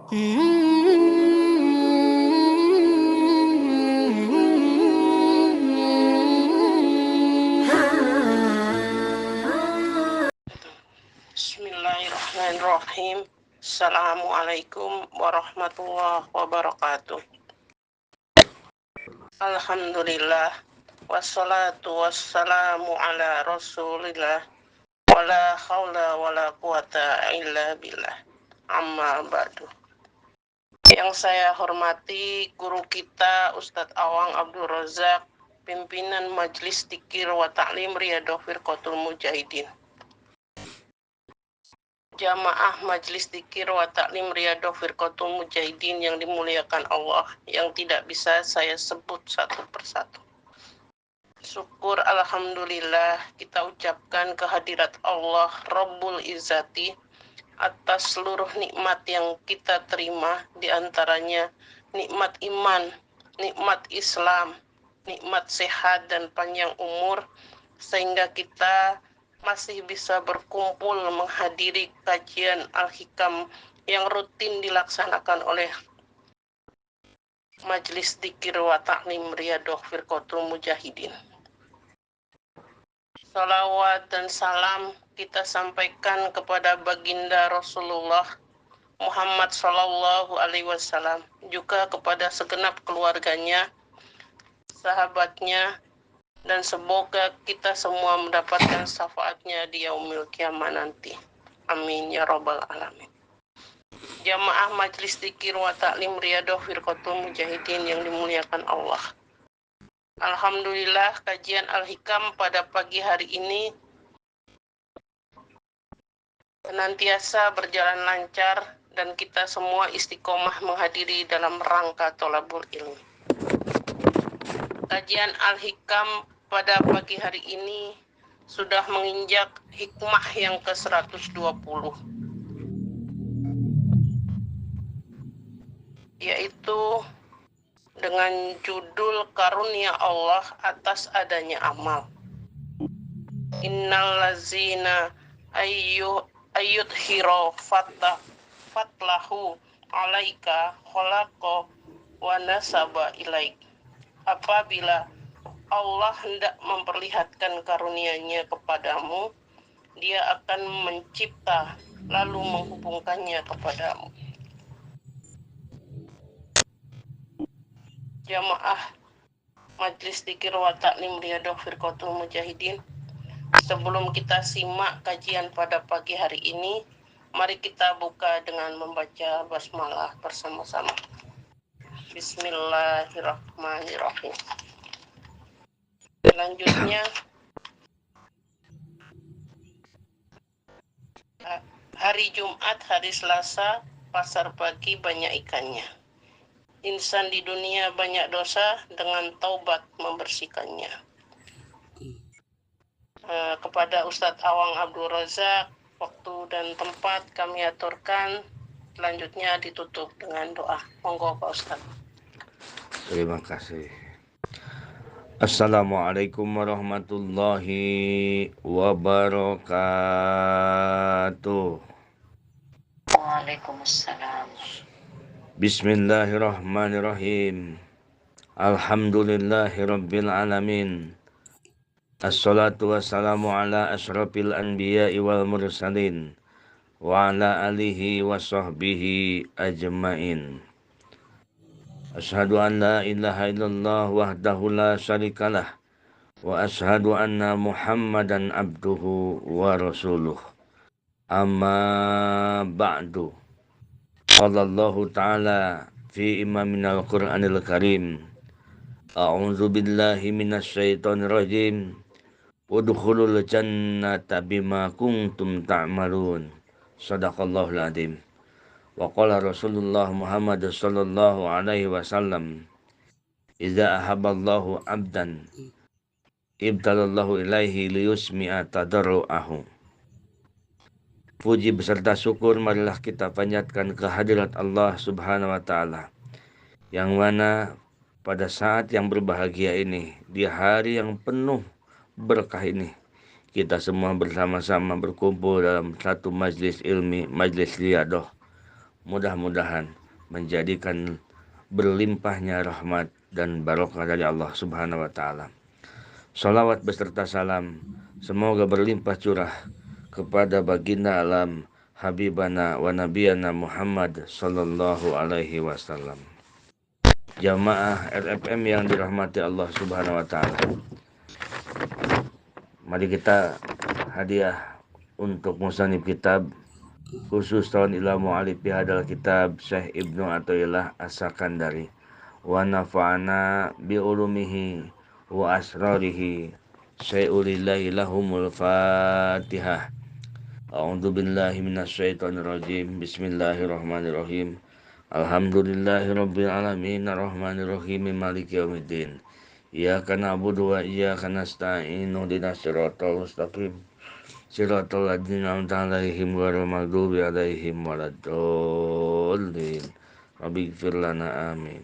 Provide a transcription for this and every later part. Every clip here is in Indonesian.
Bismillahirrahmanirrahim. Assalamualaikum warahmatullahi wabarakatuh. Alhamdulillah. Wassalatu wassalamu ala rasulillah. Wala hawla wala quwata illa billah. Amma ba'du. Yang saya hormati guru kita Ustadz Awang Abdul Razak, pimpinan Majelis Dzikir wa Ta'lim Riyadhah Firqatul Mujahidin. Jamaah Majelis Dzikir wa Ta'lim Riyadhah Firqatul Mujahidin yang dimuliakan Allah, yang tidak bisa saya sebut satu persatu. Syukur alhamdulillah kita ucapkan kehadirat Allah Rabbul Izzati atas seluruh nikmat yang kita terima, diantaranya nikmat iman, nikmat Islam, nikmat sehat dan panjang umur, sehingga kita masih bisa berkumpul menghadiri kajian Al-Hikam yang rutin dilaksanakan oleh Majelis Dzikir wa Ta'lim Riyadhah Firqatul Mujahidin. Salawat dan salam kita sampaikan kepada baginda Rasulullah Muhammad Sallallahu Alaihi Wasallam, juga kepada segenap keluarganya, sahabatnya, dan semoga kita semua mendapatkan syafaatnya di yaumil kiamah nanti. Amin ya rabbal alamin. Jamaah Majelis Dzikir wa Ta'lim Riyadhah Firqatul Mujahidin yang dimuliakan Allah. Alhamdulillah kajian Al-Hikam pada pagi hari ini senantiasa berjalan lancar dan kita semua istiqomah menghadiri dalam rangka thalabul ilmi. Kajian Al-Hikam pada pagi hari ini sudah menginjak hikmah yang ke-120, yaitu dengan judul karunia Allah atas adanya amal. Innal lazina ayyudhiro fatlahu alaika khalaqa wa nasaba ilaik. Apabila Allah hendak memperlihatkan karunia-Nya kepadamu, Dia akan mencipta lalu menghubungkannya kepadamu. Jamaah Majelis Dzikir wa Ta'lim Riyadhah Firqatul Mujahidin, sebelum kita simak kajian pada pagi hari ini, mari kita buka dengan membaca basmalah bersama-sama. Bismillahirrahmanirrahim. Selanjutnya, hari Jumat, hari Selasa, pasar pagi banyak ikannya. Insan di dunia banyak dosa, dengan taubat membersihkannya. Kepada Ustadz Awang Abdul Razak, waktu dan tempat kami aturkan. Selanjutnya ditutup dengan doa. Monggo Pak Ustadz. Terima kasih. Assalamualaikum warahmatullahi wabarakatuh. Waalaikumsalam. Bismillahirrahmanirrahim. Alhamdulillahirabbil alamin. Assalatu wassalamu ala asyrafil anbiya'i wal mursalin wa ala alihi wa sahbihi ajmain. Asyhadu an la ilaha illallah wahdahu la syarikalah wa asyhadu anna Muhammadan abduhu wa rasuluh. Amma ba'du. Qala Allah Ta'ala fi imaminal Qur'anil Karim. A'udzu billahi minasy syaithanir rajim. Udkhulul jannata bima kuntum ta'malun. Shadaqallahul adzim. Wa qala Rasulullah Muhammad sallallahu alaihi wasallam, idza ahabballahu 'abdan ibtalallahu ilaihi liyusmi'a tadarru'ahu. Puji beserta syukur marilah kita panjatkan kehadirat Allah Subhanahu wa Ta'ala, yang mana pada saat yang berbahagia ini, di hari yang penuh berkah ini, kita semua bersama-sama berkumpul dalam satu majlis ilmi, majlis riyadhah. Mudah-mudahan menjadikan berlimpahnya rahmat dan barokah dari Allah Subhanahu wa taala. Salawat beserta salam semoga berlimpah curah kepada baginda alam Habibana wa Nabiyana Muhammad sallallahu alaihi wasallam. Jamaah RFM yang dirahmati Allah Subhanahu wa taala. Mari kita hadiah untuk musannif kitab khusus tahun ila mu'alif hadal kitab Syekh Ibnu Athaillah As-Sakandari wa nafa'ana bi ulumihi wa asrarihi syai'ulillahi lahumul fatihah. A'udzu billahi minasyaitonir rajim. Bismillahirrahmanirrahim. Alhamdulillahirabbil alamin arrahmanir rahim maliki yaumiddin. Iyyaka na'budu wa iyyaka nasta'in ihdinas siratal mustaqim. Siratal ladzina an'amta 'alaihim ghairil maghdubi 'alaihim waladdallin. Rabbighfir lana amin.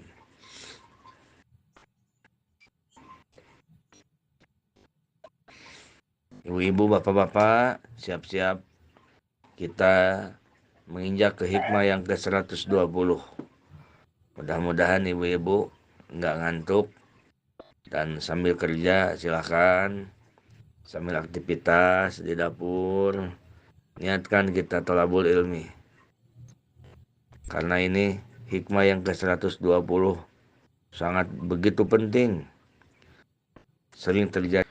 Ibu-ibu, bapak-bapak, siap-siap kita menginjak ke hikmah yang ke-120. Mudah-mudahan ibu-ibu nggak ngantuk dan sambil kerja silakan, sambil aktivitas di dapur niatkan kita thalabul ilmi, karena ini hikmah yang ke-120 sangat begitu penting, sering terjadi.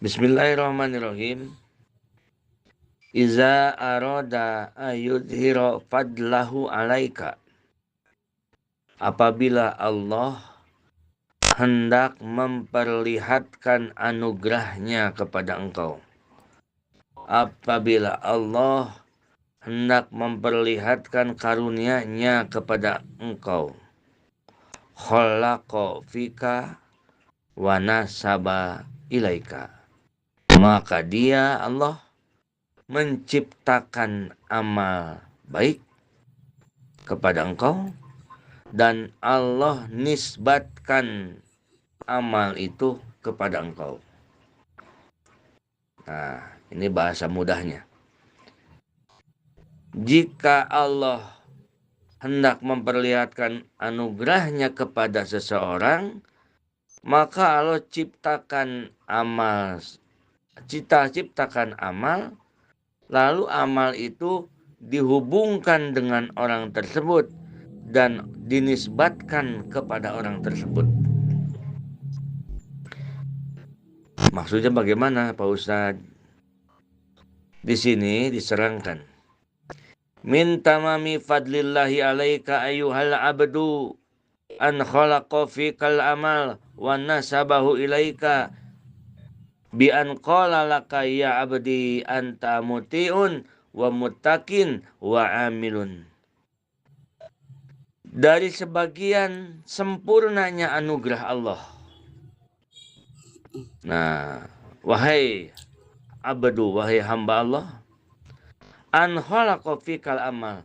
Bismillahirrahmanirrahim. Iza aroda ayudhiro fadlahu alaika. Apabila Allah hendak memperlihatkan anugerahnya kepada engkau. Apabila Allah hendak memperlihatkan karunia-Nya kepada engkau. Khalaqa fika wa nasaba ilaika. Maka Dia Allah menciptakan amal baik kepada engkau dan Allah nisbatkan amal itu kepada engkau. Nah, ini bahasa mudahnya. Jika Allah hendak memperlihatkan anugerahnya kepada seseorang, maka Allah ciptakan amal, lalu amal itu dihubungkan dengan orang tersebut dan dinisbatkan kepada orang tersebut. Maksudnya bagaimana, Pak Ustadz? Di sini diserangkan. Min tamami fadlillahi alaika ayyuhal abdu an khalaqa fikal amal wa nasabahu ilaika bi an qala laka ya abdi anta muti'un wa muttaqin wa amilun. Dari sebagian sempurnanya anugerah Allah. Nah, wahai abdu, wahai hamba Allah, an khalaqa fikal amal.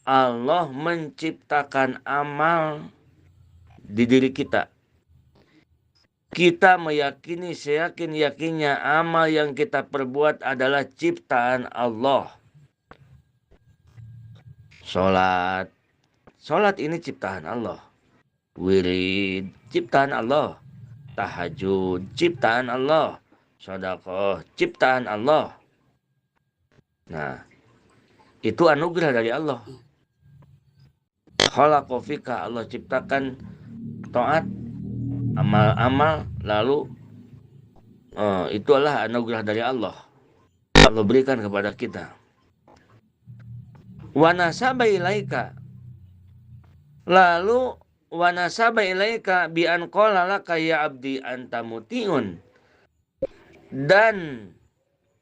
Allah menciptakan amal di diri kita. Kita meyakini seyakin-yakinnya amal yang kita perbuat adalah ciptaan Allah. Salat ini ciptaan Allah. Wirid ciptaan Allah. Tahajud ciptaan Allah. Sedekah ciptaan Allah. Nah, itu anugerah dari Allah. Khalaqa fika, Allah ciptakan taat, amal-amal, lalu itulah anugerah dari Allah. Allah berikan kepada kita. Wa nasaba ilaika. Lalu wa nasaba ilaika bi an qala laka ya abdi anta muti'un. Dan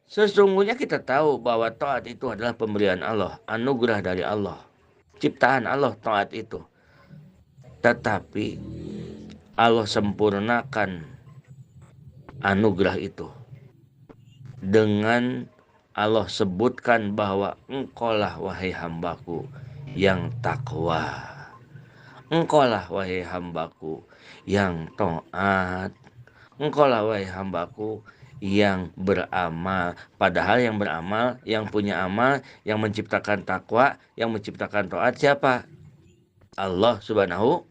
sesungguhnya kita tahu bahwa taat itu adalah pemberian Allah, anugerah dari Allah. Ciptaan Allah taat itu. Tetapi Allah sempurnakan anugerah itu dengan Allah sebutkan bahwa engkaulah wahai hambaku yang takwa. Engkaulah wahai hambaku yang taat. Engkaulah wahai hambaku yang beramal. Padahal yang beramal, yang punya amal, yang menciptakan takwa, yang menciptakan taat siapa? Allah Subhanahu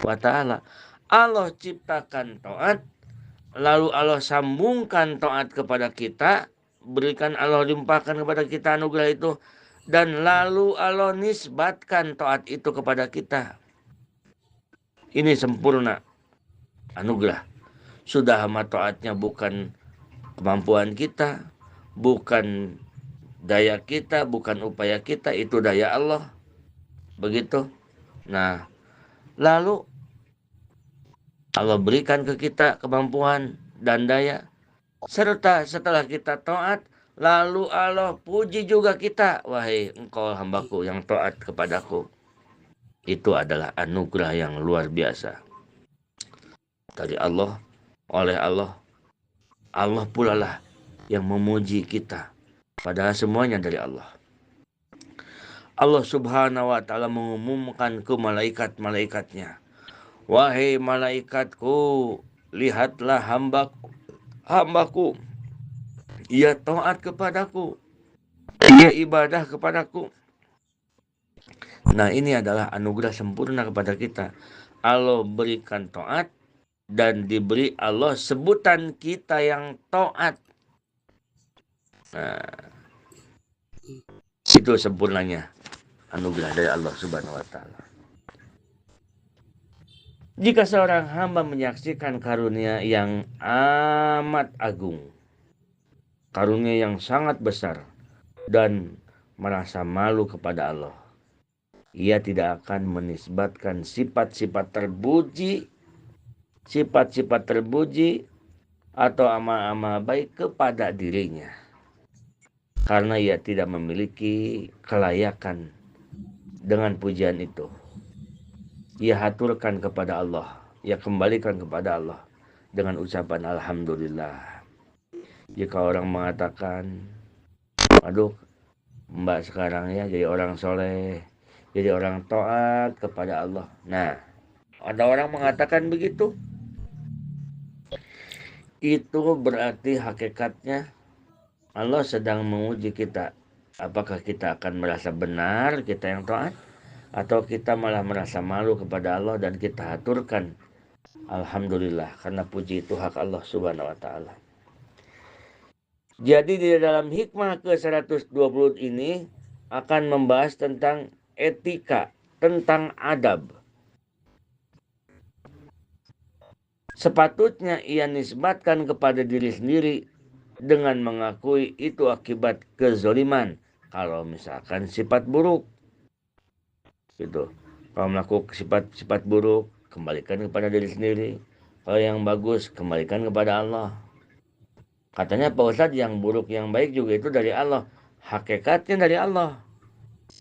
wa Ta'ala. Allah ciptakan taat, lalu Allah sambungkan taat kepada kita, berikan Allah limpahkan kepada kita anugerah itu, dan lalu Allah nisbatkan taat itu kepada kita. Ini sempurna anugerah. Sudah amat taatnya bukan kemampuan kita, bukan daya kita, bukan upaya kita, itu daya Allah. Begitu. Nah, lalu Allah berikan ke kita kemampuan dan daya, serta setelah kita taat, lalu Allah puji juga kita. Wahai engkau hambaku yang taat kepadaku. Itu adalah anugerah yang luar biasa dari Allah, oleh Allah. Allah pula lah yang memuji kita, padahal semuanya dari Allah. Allah Subhanahu wa Ta'ala mengumumkan ke malaikat-malaikatnya, wahai malaikatku, lihatlah hambaku, ia taat kepadaku, ia ibadah kepadaku. Nah, ini adalah anugerah sempurna kepada kita. Allah berikan taat dan diberi Allah sebutan kita yang taat. Nah, itu sempurnanya anugerah dari Allah Subhanahu wa Ta'ala. Jika seorang hamba menyaksikan karunia yang amat agung, karunia yang sangat besar, dan merasa malu kepada Allah, ia tidak akan menisbatkan sifat-sifat terpuji atau amal-amal baik kepada dirinya, karena ia tidak memiliki kelayakan dengan pujian itu. Ia haturkan kepada Allah, ia kembalikan kepada Allah dengan ucapan Alhamdulillah. Jika orang mengatakan, aduh, mbak sekarang ya jadi orang soleh, jadi orang taat kepada Allah. Nah, ada orang mengatakan begitu, itu berarti hakikatnya Allah sedang menguji kita. Apakah kita akan merasa benar kita yang taat, atau kita malah merasa malu kepada Allah dan kita haturkan Alhamdulillah, karena puji itu hak Allah Subhanahu wa Ta'ala. Jadi di dalam hikmah ke-120 ini akan membahas tentang etika, tentang adab. Sepatutnya ia nisbatkan kepada diri sendiri dengan mengakui itu akibat kezoliman. Kalau misalkan sifat buruk, gitu. Kalau melakukan sifat buruk, kembalikan kepada diri sendiri. Kalau yang bagus, kembalikan kepada Allah. Katanya Pak Ustadz, yang buruk yang baik juga itu dari Allah. Hakikatnya dari Allah.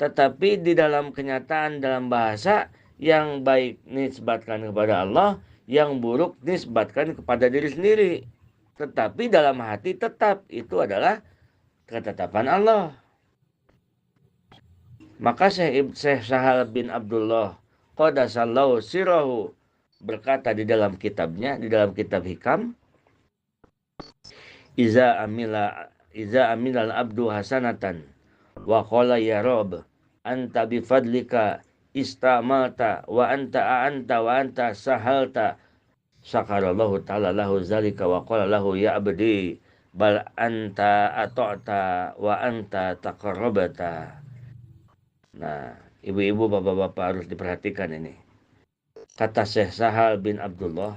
Tetapi di dalam kenyataan, dalam bahasa, yang baik nisbatkan kepada Allah, yang buruk nisbatkan kepada diri sendiri. Tetapi dalam hati tetap itu adalah ketetapan Allah. Maka Syekh Sahal bin Abdullah Qadasallahu sirahu berkata di dalam kitabnya, di dalam kitab Hikam, Iza amilal abdu hasanatan wa qala ya Rob anta bifadlika istamata wa anta sahalta sakarallahu ta'ala lahu zalika wa qala lahu ya abdi bal anta ata'ta wa anta taqarrabata. Nah, ibu-ibu, bapak-bapak harus diperhatikan ini. Kata Syekh Sahal bin Abdullah,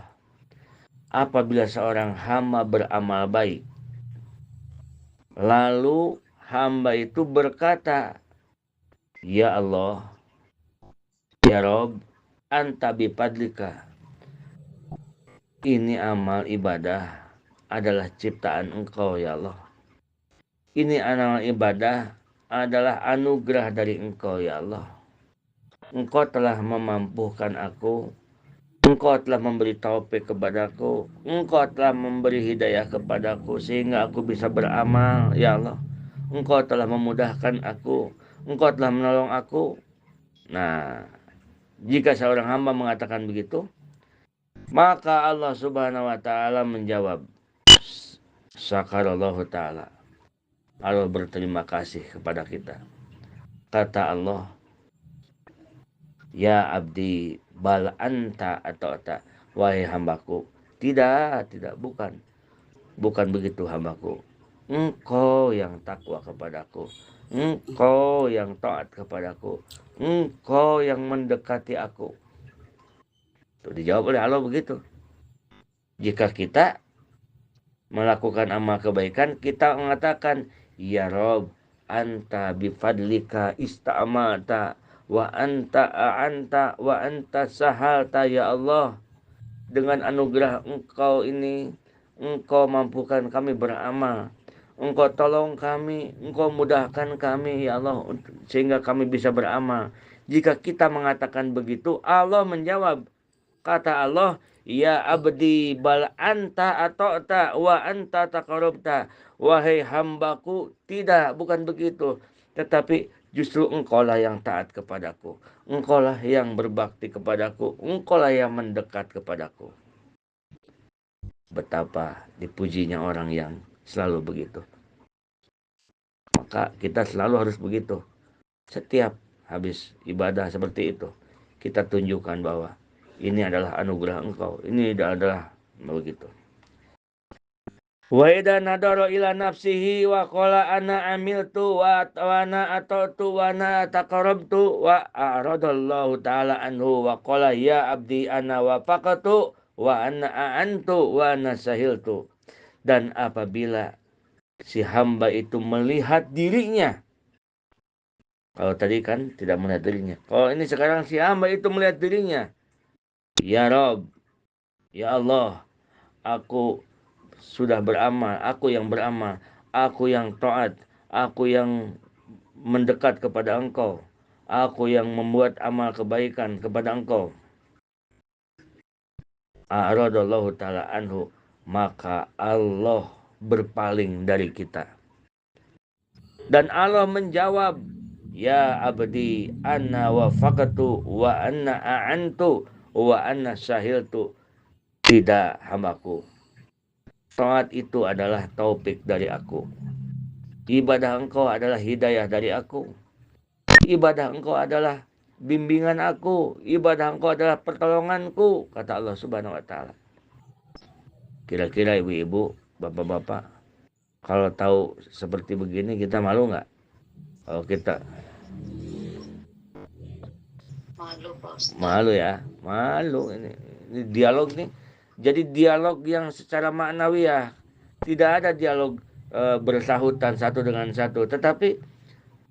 apabila seorang hamba beramal baik, lalu hamba itu berkata, ya Allah, ya Rob, anta bipadlika, ini amal ibadah adalah ciptaan engkau ya Allah. Ini amal ibadah adalah anugerah dari engkau ya Allah. Engkau telah memampukan aku, engkau telah memberi taufik kepadaku, engkau telah memberi hidayah kepadaku sehingga aku bisa beramal ya Allah. Engkau telah memudahkan aku, engkau telah menolong aku. Nah, jika seorang hamba mengatakan begitu, maka Allah Subhanahu wa Ta'ala menjawab, sakarallahu ta'ala, Allah berterima kasih kepada kita. Kata Allah, ya abdi bal anta atau tak, wahai hambaku. Tidak, bukan begitu hambaku. Engkau yang takwa kepadaku, engkau yang taat kepadaku, engkau yang mendekati aku. Itu dijawab oleh Allah begitu. Jika kita melakukan amal kebaikan, kita mengatakan, ya Rob, anta bifadlika ista'amata wa anta a'anta wa anta sahalta, ya Allah. Dengan anugerah engkau ini, engkau mampukan kami beramal. Engkau tolong kami, engkau mudahkan kami, ya Allah, sehingga kami bisa beramal. Jika kita mengatakan begitu, Allah menjawab. Kata Allah, ya abdi bal anta ata'ta wa anta taqarrabta. Wahai hambaku, tidak, bukan begitu. Tetapi justru engkaulah yang taat kepadaku. Engkaulah yang berbakti kepadaku. Engkaulah yang mendekat kepadaku. Betapa dipujinya orang yang selalu begitu. Maka kita selalu harus begitu. Setiap habis ibadah seperti itu, kita tunjukkan bahwa ini adalah anugerah engkau. Ini adalah begitu. Wa idza nadara ila nafsihi wa qala ana amiltu wa ana atatu wa ana taqarrabtu wa aradallahu ta'ala anhu wa qala ya abdi ana wafaqatu wa ana a'antu wa ana sahiltu. Dan apabila si hamba itu melihat dirinya, kalau tadi kan tidak melihat dirinya, kalau ini sekarang si hamba itu melihat dirinya, ya Rob, ya Allah, aku sudah beramal, aku yang beramal, aku yang taat, aku yang mendekat kepada engkau, aku yang membuat amal kebaikan kepada engkau. A'radallahu ta'ala anhu, maka Allah berpaling dari kita. Dan Allah menjawab, ya abdi anna wafaqatu wa anna a'antu wa anna syahiltu. Tidak hambaku, taat itu adalah taufik dari aku. Ibadah engkau adalah hidayah dari aku. Ibadah engkau adalah bimbingan aku. Ibadah engkau adalah pertolonganku, kata Allah Subhanahu wa ta'ala. Kira-kira ibu-ibu, bapak-bapak, kalau tahu seperti begini kita malu nggak? Kalau kita malu ya, malu ini dialog nih. Jadi dialog yang secara maknawi ya, tidak ada dialog bersahutan satu dengan satu. Tetapi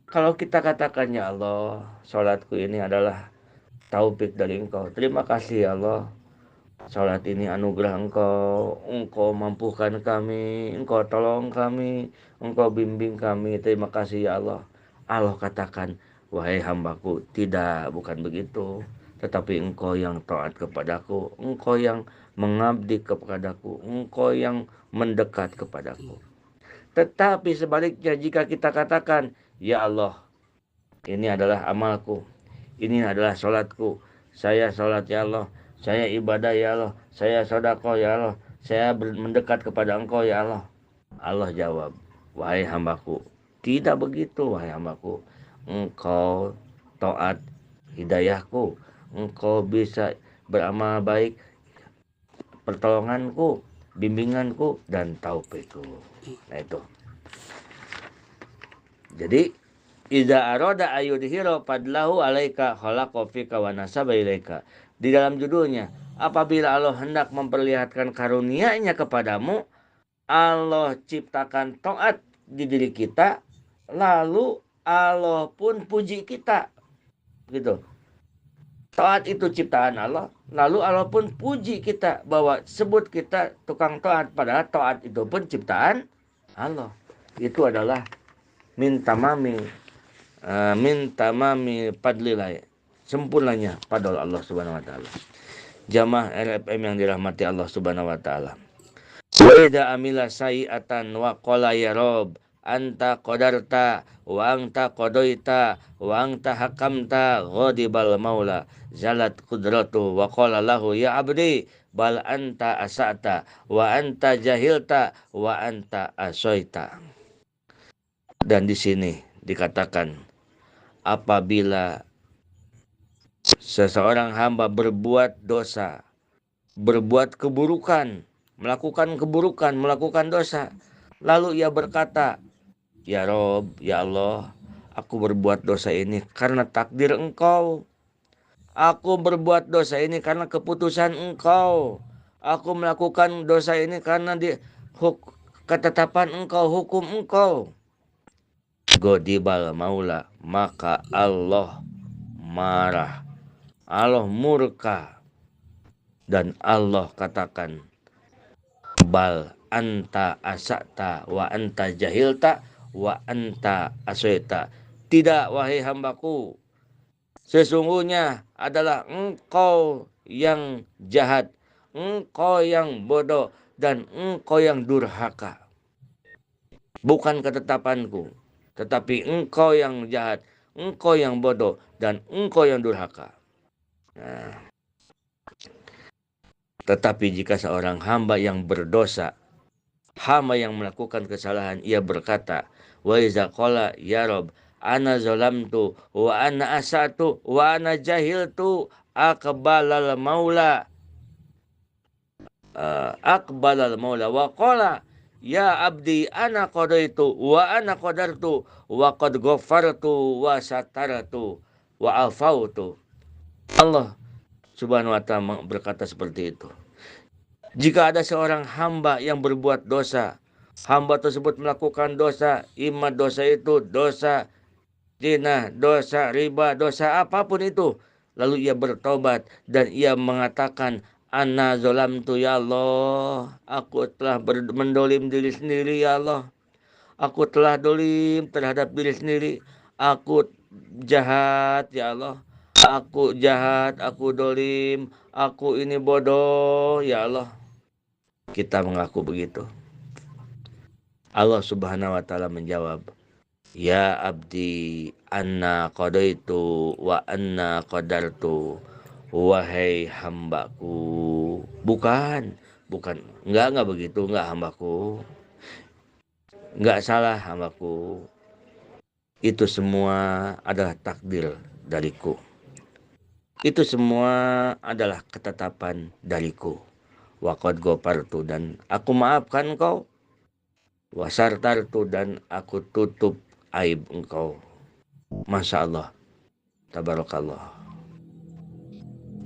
kalau kita katakan, ya Allah, sholatku ini adalah taufik dari engkau. Terima kasih ya Allah, sholat ini anugerah engkau. Engkau mampukan kami, engkau tolong kami, engkau bimbing kami. Terima kasih ya Allah. Allah katakan, wahai hambaku, tidak, bukan begitu. Tetapi engkau yang taat kepadaku, engkau yang mengabdi kepadaku, engkau yang mendekat kepadaku. Tetapi sebaliknya, jika kita katakan, ya Allah, ini adalah amalku, ini adalah sholatku, saya sholat ya Allah, saya ibadah ya Allah, saya sedekah ya Allah, saya mendekat kepada engkau ya Allah. Allah jawab, wahai hambaku, tidak begitu wahai hambaku. Engkau taat hidayahku, engkau bisa beramal baik, pertolonganku, bimbinganku, dan taufikku. Nah itu. Jadi idza arada ayudhira fadlahu alaika khalaqa fika wa nasaba ilaika. Di dalam judulnya, apabila Allah hendak memperlihatkan karunia-Nya kepadamu, Allah ciptakan taat di diri kita, lalu Allah pun puji kita. Gitu. Taat itu ciptaan Allah, lalu Allah pun puji kita bahwa sebut kita tukang taat, padahal taat itu pun ciptaan Allah. Itu adalah min tamami fadlillah, sempurnanya pada Allah Subhanahu wa taala. Jamaah RFM yang dirahmati Allah Subhanahu wa taala. Wa idza amila sayi'atan wa qala ya Rob anta qadarta wa anta qadaita wa anta hakamta ghadibal maula zalat qudratu wa qala lahu ya abdi bal anta asata wa anta jahilta wa anta asoita. Dan di sini dikatakan, apabila seseorang hamba berbuat dosa, berbuat keburukan, melakukan dosa, lalu ia berkata, "Ya Rob, ya Allah, aku berbuat dosa ini karena takdir Engkau. Aku berbuat dosa ini karena keputusan Engkau. Aku melakukan dosa ini karena ketetapan Engkau, hukum Engkau." Godibal maula, maka Allah marah, Allah murka, dan Allah katakan, "Bal anta asakta wa anta jahilta wa anta asoita." Tidak, wahai hambaku, sesungguhnya adalah engkau yang jahat, engkau yang bodoh, dan engkau yang durhaka. Bukan ketetapanku, tetapi engkau yang jahat, engkau yang bodoh, dan engkau yang durhaka. Nah, tetapi jika seorang hamba yang berdosa, hamba yang melakukan kesalahan, ia berkata, "Wa iza qala ya Rob, ana zalamtu wa ana asatu wa ana jahiltu aqbalal maula wa qala ya abdi ana qadaitu wa ana qadartu wa qad ghafartu wa satartu wa afautu." Allah Subhanahu wa ta'ala berkata seperti itu. Jika ada seorang hamba yang berbuat dosa, hamba tersebut melakukan dosa, imma dosa itu dosa zina, dosa riba, dosa apapun itu, lalu ia bertobat dan ia mengatakan, "Ana zalamtu ya Allah, aku telah mendolim diri sendiri ya Allah, aku telah dolim terhadap diri sendiri, aku jahat ya Allah, aku jahat, aku dolim, aku ini bodoh ya Allah." Kita mengaku begitu. Allah Subhanahu wa ta'ala menjawab, "Ya abdi, anna qadaitu wa anna qadartu." Wahai hambaku. Bukan, enggak begitu, enggak hambaku. Enggak salah hambaku. Itu semua adalah takdir dariku. Itu semua adalah ketetapan dariku. Wa qad ghafartu, dan aku maafkan kau. Wa sartartu, dan aku tutup aib engkau. Masya Allah, tabarakallah.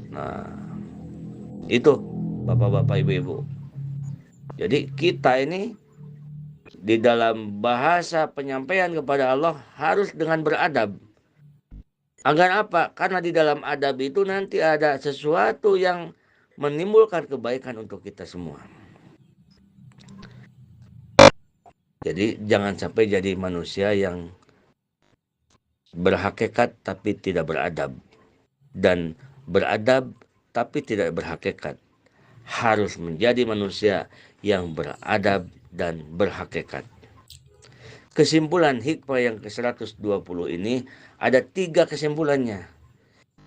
Nah, itu bapak-bapak, ibu-ibu. Jadi kita ini di dalam bahasa penyampaian kepada Allah harus dengan beradab. Agar apa? Karena di dalam adab itu nanti ada sesuatu yang menimbulkan kebaikan untuk kita semua. Jadi jangan sampai jadi manusia yang berhakikat tapi tidak beradab, dan beradab tapi tidak berhakikat. Harus menjadi manusia yang beradab dan berhakikat. Kesimpulan hikmah yang ke-120 ini ada 3 kesimpulannya.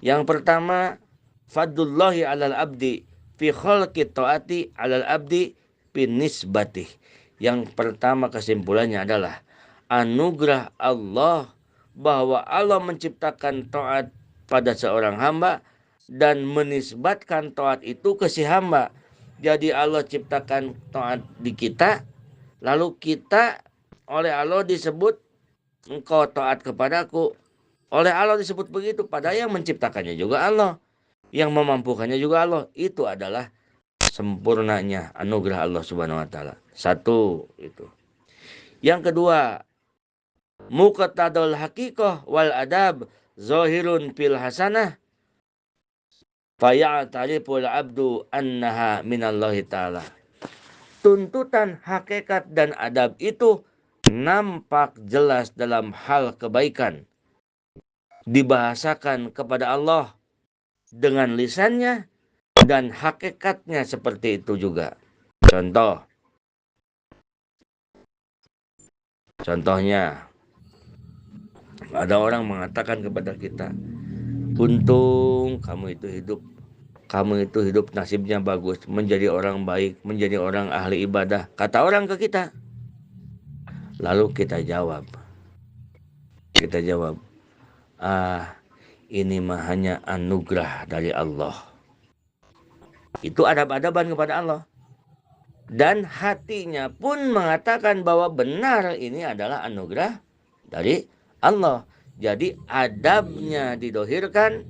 Yang pertama, fadlullahi alal abdi fi khalqi taati alal abdi fi nisbatih. Yang pertama kesimpulannya adalah anugerah Allah bahwa Allah menciptakan taat pada seorang hamba dan menisbatkan taat itu ke si hamba. Jadi Allah ciptakan taat di kita, lalu kita oleh Allah disebut, "Engkau taat kepadaku." Oleh Allah disebut begitu, padahal yang menciptakannya juga Allah, yang memampukannya juga Allah. Itu adalah sempurnanya anugerah Allah Subhanahu wa ta'ala. Satu itu. Yang kedua, muqtadul haqiqah wal adab zahirun fil hasanah faya'tariful abdu annaha minallahi ta'ala. Tuntutan hakikat dan adab itu nampak jelas dalam hal kebaikan, dibahasakan kepada Allah dengan lisannya, dan hakikatnya seperti itu juga. Contohnya, ada orang mengatakan kepada kita, "Untung kamu itu hidup nasibnya bagus, menjadi orang baik, menjadi orang ahli ibadah." Kata orang ke kita. Lalu kita jawab, ini mah hanya anugerah dari Allah. Itu adab-adaban kepada Allah. Dan hatinya pun mengatakan bahwa benar ini adalah anugerah dari Allah. Jadi adabnya didohirkan,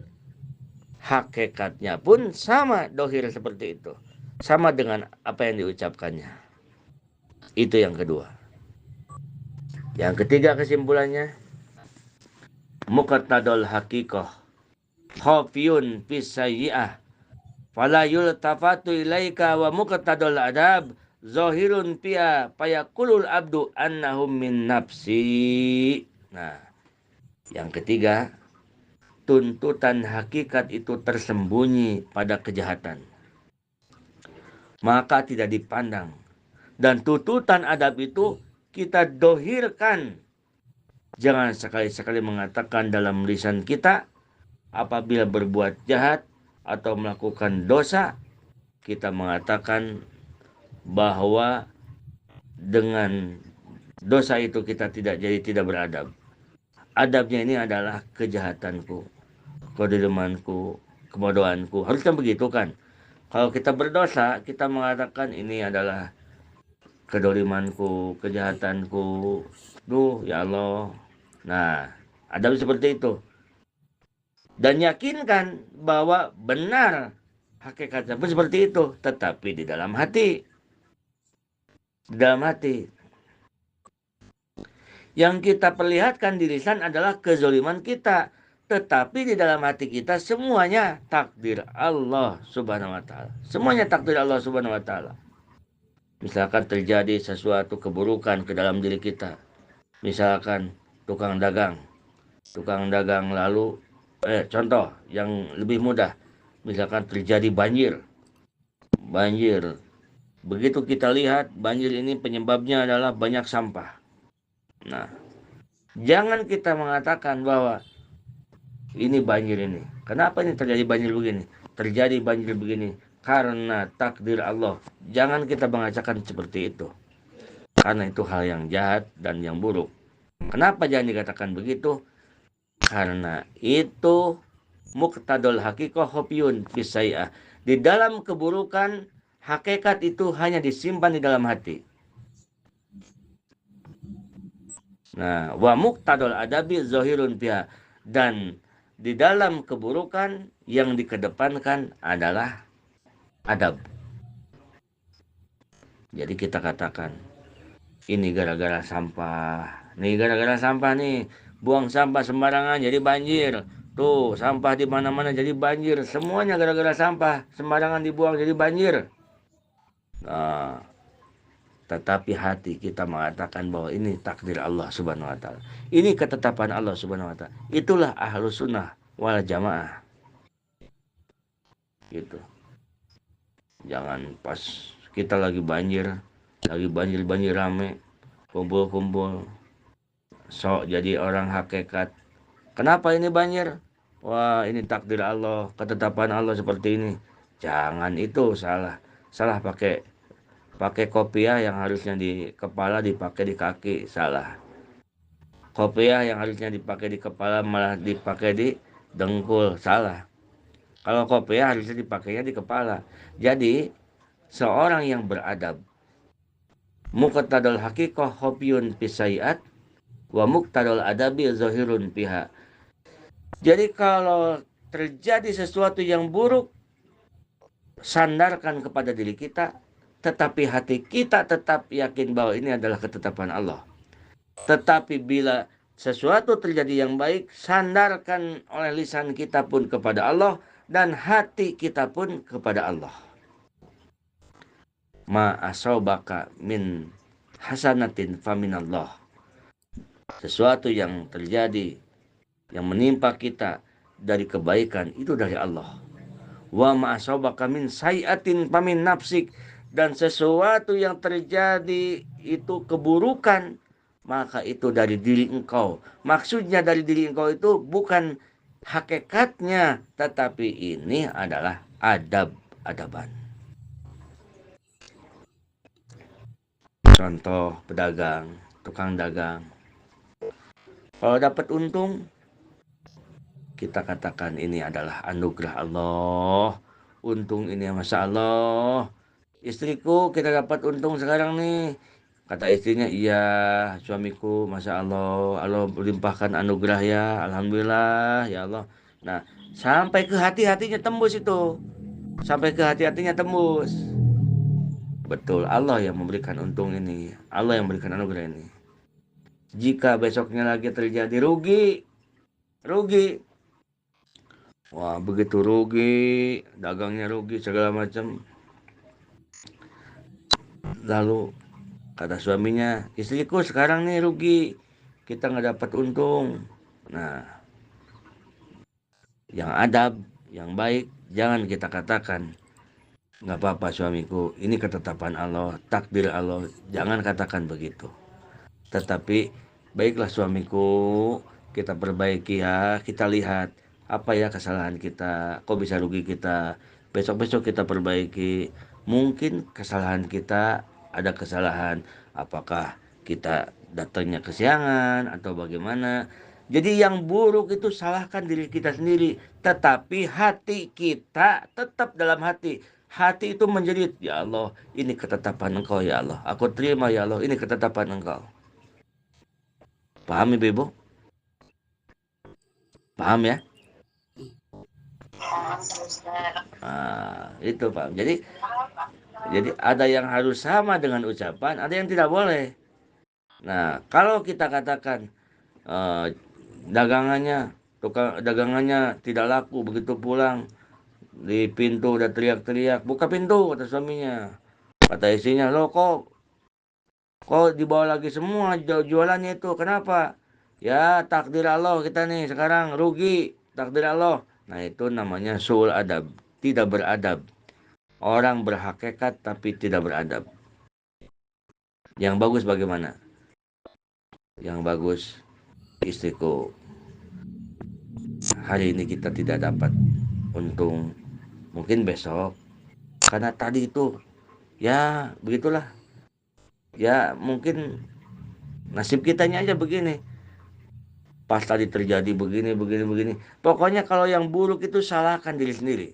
hakikatnya pun sama dohir seperti itu. Sama dengan apa yang diucapkannya. Itu yang kedua. Yang ketiga kesimpulannya, muqtadul haqiqah khafiyun fis sayyi'ah fala yultafatu ilaika wa muqtadul adab zahirun fiha fayaqulul abdu annahum min nafsi. Nah, yang ketiga, tuntutan hakikat itu tersembunyi pada kejahatan, maka tidak dipandang. Dan tuntutan adab itu kita dohirkan. Jangan sekali-sekali mengatakan dalam lisan kita apabila berbuat jahat atau melakukan dosa, kita mengatakan bahwa dengan dosa itu kita tidak beradab. Adabnya ini adalah kejahatanku, kedolimanku, kebodohanku. Harusnya begitu kan? Kalau kita berdosa, kita mengatakan ini adalah kedolimanku, kejahatanku. Duh, ya Allah. Nah, adab seperti itu. Dan yakinkan bahwa benar hakikatnya pun seperti itu. Tetapi di dalam hati. Di dalam hati. Yang kita perlihatkan di lisan adalah kezoliman kita. Tetapi di dalam hati kita semuanya takdir Allah subhanahu wa ta'ala. Semuanya takdir Allah subhanahu wa ta'ala. Misalkan terjadi sesuatu keburukan ke dalam diri kita. Misalkan tukang dagang lalu, contoh yang lebih mudah. Misalkan terjadi banjir. Begitu kita lihat banjir ini penyebabnya adalah banyak sampah. Nah, jangan kita mengatakan bahwa ini banjir ini. Kenapa ini terjadi banjir begini? Terjadi banjir begini karena takdir Allah. Jangan kita mengatakan seperti itu. Karena itu hal yang jahat dan yang buruk. Kenapa jangan dikatakan begitu? Karena itu muqtadul haqiqah khafiyun fis sayyi'ah. Di dalam keburukan, hakikat itu hanya disimpan di dalam hati. Nah, wa muqtadul adabi zahirun fiha. Dan di dalam keburukan yang dikedepankan adalah adab. Jadi kita katakan, ini gara-gara sampah. Nih gara-gara sampah nih, buang sampah sembarangan jadi banjir. Tuh, sampah di mana-mana jadi banjir. Semuanya gara-gara sampah sembarangan dibuang jadi banjir. Nah, tetapi hati kita mengatakan bahwa ini takdir Allah subhanahu wa ta'ala. Ini ketetapan Allah subhanahu wa ta'ala. Itulah ahlus sunnah wal jamaah. Gitu. Jangan pas kita lagi banjir rame, kumpul, sok jadi orang hakikat. Kenapa ini banjir? Wah, ini takdir Allah, ketetapan Allah seperti ini. Jangan, itu salah. Salah pakai kopiah yang harusnya di kepala dipakai di kaki, salah. Kopiah yang harusnya dipakai di kepala malah dipakai di dengkul, salah. Kalau kopiah harusnya dipakainya di kepala. Jadi seorang yang beradab, muqtadul haqiqah khafiyun fis sayyi'at wa muqtadul adabi zahirun fiha. Jadi kalau terjadi sesuatu yang buruk, sandarkan kepada diri kita, tetapi hati kita tetap yakin bahwa ini adalah ketetapan Allah. Tetapi bila sesuatu terjadi yang baik, sandarkan oleh lisan kita pun kepada Allah dan hati kita pun kepada Allah. Ma asobaka min hasanatin faminallah. Sesuatu yang terjadi, yang menimpa kita dari kebaikan, itu dari Allah. Wa ma asobaka min sayiatin famin nafsik. Dan sesuatu yang terjadi itu keburukan, maka itu dari diri engkau. Maksudnya dari diri engkau itu bukan hakikatnya, tetapi ini adalah adab-adaban. Contoh pedagang, tukang dagang. Kalau dapat untung, kita katakan ini adalah anugerah Allah. Untung ini Masya Allah. Istriku kita dapat untung sekarang nih. Kata istrinya, iya suamiku Masya Allah. Allah melimpahkan anugerah ya. Alhamdulillah ya Allah. Nah, sampai ke hati-hatinya tembus itu. Sampai ke hati-hatinya tembus. Betul, Allah yang memberikan untung ini. Allah yang memberikan anugerah ini. Jika besoknya lagi terjadi rugi. Wah, begitu rugi, dagangnya rugi segala macam. Lalu kata suaminya, istriku sekarang nih rugi, kita nggak dapat untung. Nah, yang adab, yang baik, jangan kita katakan, nggak apa-apa suamiku, ini ketetapan Allah, takdir Allah. Jangan katakan begitu. Tetapi, baiklah suamiku, kita perbaiki ya, kita lihat apa ya kesalahan kita, kok bisa rugi kita. Besok-besok kita perbaiki. Mungkin kesalahan kita ada kesalahan, apakah kita datangnya kesiangan atau bagaimana. Jadi yang buruk itu salahkan diri kita sendiri, tetapi hati kita tetap dalam hati. Hati itu menjadi, ya Allah, ini ketetapan Engkau ya Allah. Aku terima ya Allah, ini ketetapan Engkau. Paham Ibu? Paham ya? Nah, itu paham. Jadi ada yang harus sama dengan ucapan, ada yang tidak boleh. Nah, kalau kita katakan dagangannya tidak laku, begitu pulang di pintu udah teriak-teriak, buka pintu kata suaminya. Kata istrinya, lo kok dibawa lagi semua jualannya itu, kenapa? Ya takdir Allah kita nih sekarang rugi, takdir Allah. Nah itu namanya su'ul adab, tidak beradab. Orang berhakikat tapi tidak beradab. Yang bagus bagaimana? Yang bagus, istriku, hari ini kita tidak dapat untung, mungkin besok, karena tadi itu ya begitulah. Ya mungkin nasib kitanya aja begini. Pas tadi terjadi begini. Pokoknya kalau yang buruk itu salahkan diri sendiri.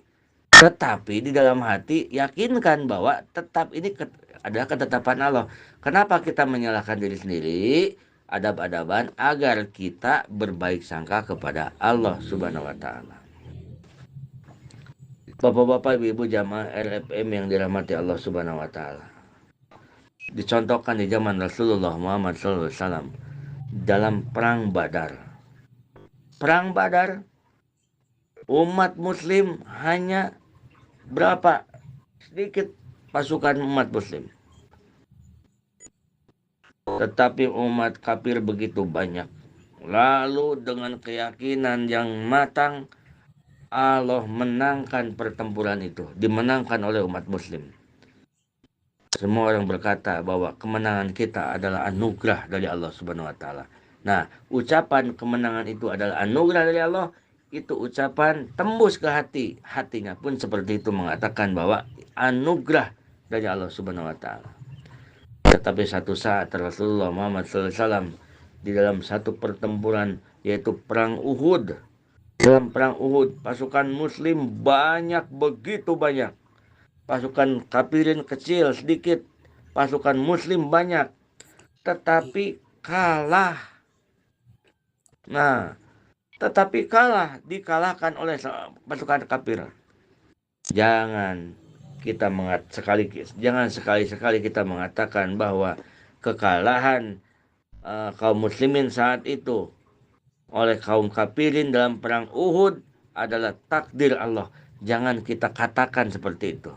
Tetapi di dalam hati yakinkan bahwa tetap ini adalah ketetapan Allah. Kenapa kita menyalahkan diri sendiri? Adab-adaban agar kita berbaik sangka kepada Allah Subhanahu wa taala. Bapak-bapak, ibu-ibu jamaah RFM yang dirahmati Allah Subhanahu wa taala. Dicontohkan di zaman Rasulullah Muhammad SAW dalam perang Badar. Perang Badar, umat muslim hanya berapa? Sedikit pasukan umat muslim. Tetapi umat kafir begitu banyak. Lalu dengan keyakinan yang matang, Allah menangkan pertempuran itu. Dimenangkan oleh umat muslim. Semua orang berkata bahwa kemenangan kita adalah anugerah dari Allah Subhanahu wa taala. Nah, ucapan kemenangan itu adalah anugerah dari Allah, itu ucapan tembus ke hati. Hatinya pun seperti itu mengatakan bahwa anugerah dari Allah Subhanahu wa taala. Tetapi satu saat Rasulullah Muhammad SAW di dalam satu pertempuran, yaitu perang Uhud. Dalam perang Uhud, pasukan muslim banyak, begitu banyak. Pasukan kafirin kecil, sedikit. Pasukan muslim banyak. Tetapi kalah. Nah, tetapi dikalahkan oleh pasukan kafir. Jangan sekali-sekali kita mengatakan bahwa kekalahan kaum muslimin saat itu oleh kaum kafirin dalam perang Uhud adalah takdir Allah. Jangan kita katakan seperti itu.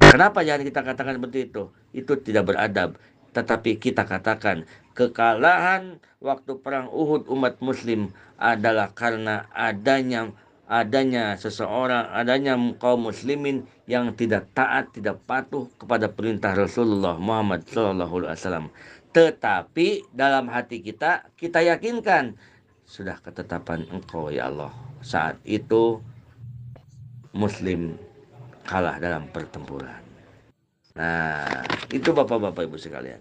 Kenapa jangan kita katakan seperti itu? Itu tidak beradab. Tetapi kita katakan kekalahan waktu perang Uhud umat muslim adalah karena adanya kaum muslimin yang tidak taat, tidak patuh kepada perintah Rasulullah Muhammad SAW. Tetapi dalam hati kita yakinkan sudah ketetapan Engkau ya Allah. Saat itu muslim kalah dalam pertempuran. Nah, itu Bapak-bapak Ibu sekalian.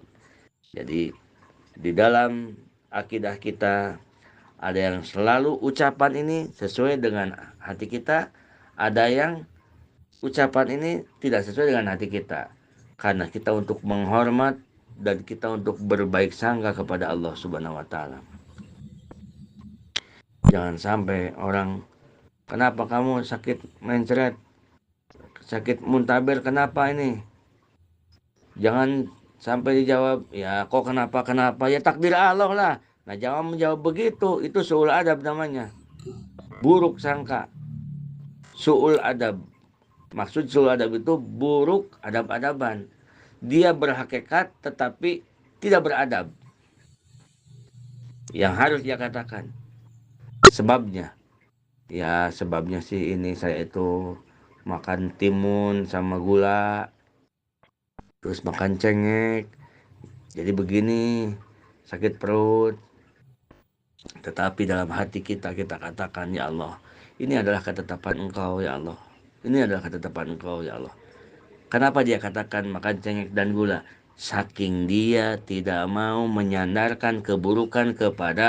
Jadi di dalam akidah kita Ada yang selalu ucapan ini sesuai dengan hati kita, ada yang ucapan ini tidak sesuai dengan hati kita. Karena kita untuk menghormat dan kita untuk berbaik sangka kepada Allah Subhanahu wa taala. Jangan sampai orang, kenapa kamu sakit mencret, sakit muntaber, kenapa ini? Jangan sampai dijawab, ya kok kenapa, ya takdir Allah lah. Nah, jangan menjawab begitu, itu su'ul adab namanya. Buruk sangka. Su'ul adab. Maksud su'ul adab itu buruk adab-adaban. Dia berhakikat tetapi tidak beradab. Yang harus dia katakan. Sebabnya. Ya sebabnya sih ini saya itu makan timun sama gula. Terus makan cengek. Jadi begini, sakit perut. Tetapi dalam hati kita katakan, ya Allah, ini adalah ketetapan Engkau, ya Allah. Ini adalah ketetapan Engkau, ya Allah. Kenapa dia katakan makan cengek dan gula? Saking dia tidak mau menyandarkan keburukan kepada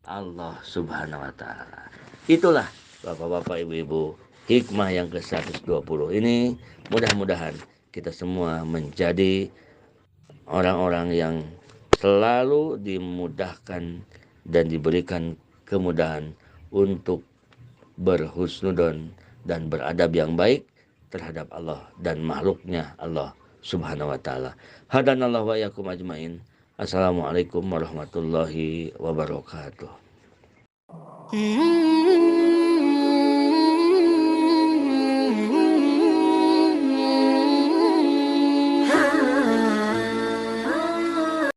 Allah Subhanahu wa taala. Itulah Bapak-bapak, Ibu-ibu, hikmah yang ke-120 ini. Mudah-mudahan kita semua menjadi orang-orang yang selalu dimudahkan dan diberikan kemudahan untuk berhusnudon dan beradab yang baik terhadap Allah dan makhluknya Allah Subhanahu wa taala. Hadanallahu wa iyyakum ajmain. Assalamualaikum warahmatullahi wabarakatuh.